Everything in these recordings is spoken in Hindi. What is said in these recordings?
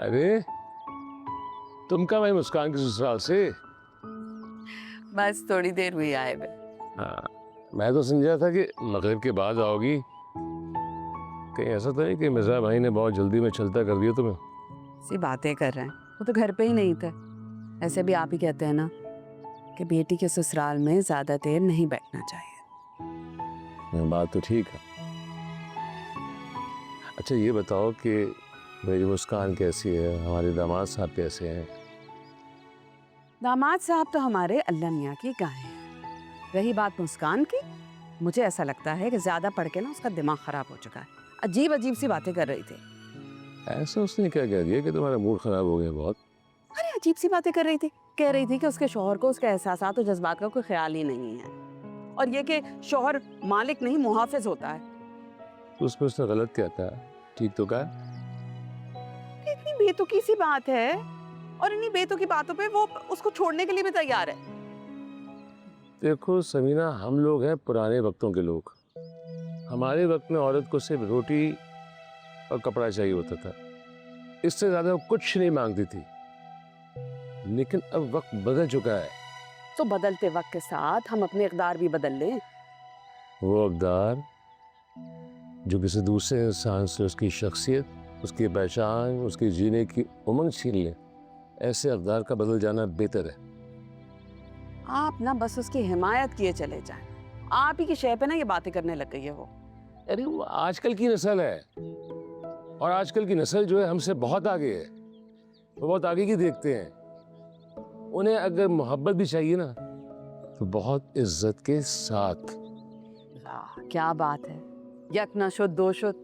अरे तुम कब आई मुस्कान के ससुराल से? बस थोड़ी देर हुई आए हुए। हाँ, मैं तो समझा था कि मगरिब के बाद आओगी। कहीं ऐसा तो नहीं कि मिर्जा भाई ने बहुत जल्दी में चलता कर दिया तुम्हें? सी बातें कर रहे हैं, वो तो घर पे ही नहीं थे। ऐसे भी आप ही कहते हैं ना कि बेटी के ससुराल में ज्यादा देर नहीं बैठना चाहिए। बात तो ठीक है। अच्छा ये बताओ कि मेरी मुस्कान कैसी है, हमारे दामाद साहब कैसे हैं? दामाद साहब तो हमारे अल्लाह मियाँ की गाय हैं। रही बात मुस्कान की, मुझे ऐसा लगता है कि ज्यादा पढ़ के ना उसका दिमाग खराब हो चुका है। अजीब अजीब सी बातें कर रही थी। ऐसा उसने क्या कह दिया कि तुम्हारा मूड खराब हो गया बहुत? अरे अजीब सी बातें कर रही थी। कह रही थी कि उसके शौहर को उसके एहसासात और जज्बात का कोई ख्याल ही नहीं है, और ये कि शौहर मालिक नहीं मुहाफिज होता है। तो उसमें उसने गलत क्या था? ठीक तो कहा। इतनी बेतुकी सी बात है, और इन्हीं बेतुकी बातों पे वो उसको छोड़ने के लिए भी तैयार है। देखो समीना, हम लोग हैं पुराने वक्तों के लोग। हमारे वक्त में औरत को सिर्फ रोटी और कपड़ा चाहिए होता था, इससे ज्यादा वो कुछ नहीं मांगती थी। लेकिन अब वक्त बदल चुका है। तो बदलते वक्त के साथ हम अपने इक़दार भी बदल लें। वो अक़दार जो किसी दूसरे इंसान से उसकी शख्सियत, उसकी पहचान, उसकी जीने की उमंग छीन ले, ऐसे अक़दार का बदल जाना बेहतर है। आप ना बस उसकी हिमायत किए चले जाएं। आप ही की शय पे ना ये बातें करने लग गई है वो। अरे वो आजकल की नस्ल है, और आजकल की नस्ल जो है हमसे बहुत आगे है। वो बहुत आगे की देखते हैं। उन्हें अगर मोहब्बत भी चाहिए ना, तो बहुत इज्जत के साथ। क्या बात है, यक न शुद्ध दो शुद्ध।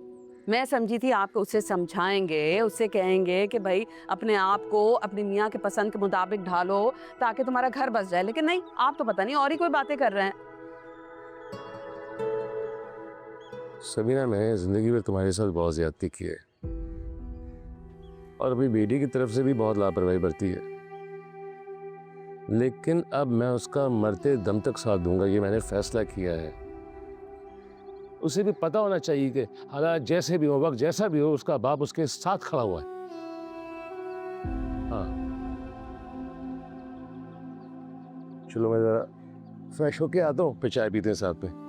मैं समझी थी आप उसे समझाएंगे, उससे कहेंगे कि भाई अपने आप को अपनी मियाँ के पसंद के मुताबिक ढालो ताकि तुम्हारा घर बस जाए, लेकिन नहीं, आप तो पता नहीं और ही कोई बातें कर रहे हैं। सबीना, मैंने जिंदगी में तुम्हारे साथ बहुत ज्यादती की है, और अपनी बेटी की तरफ से भी बहुत लापरवाही बरती है। लेकिन अब मैं उसका मरते दम तक साथ दूंगा, ये मैंने फैसला किया है। उसे भी पता होना चाहिए कि हालात जैसे भी हो, वक्त जैसा भी हो, उसका बाप उसके साथ खड़ा हुआ है। हाँ, चलो मैं जरा फ्रेश होके आता हूँ, फिर चाय पीते हैं साथ में।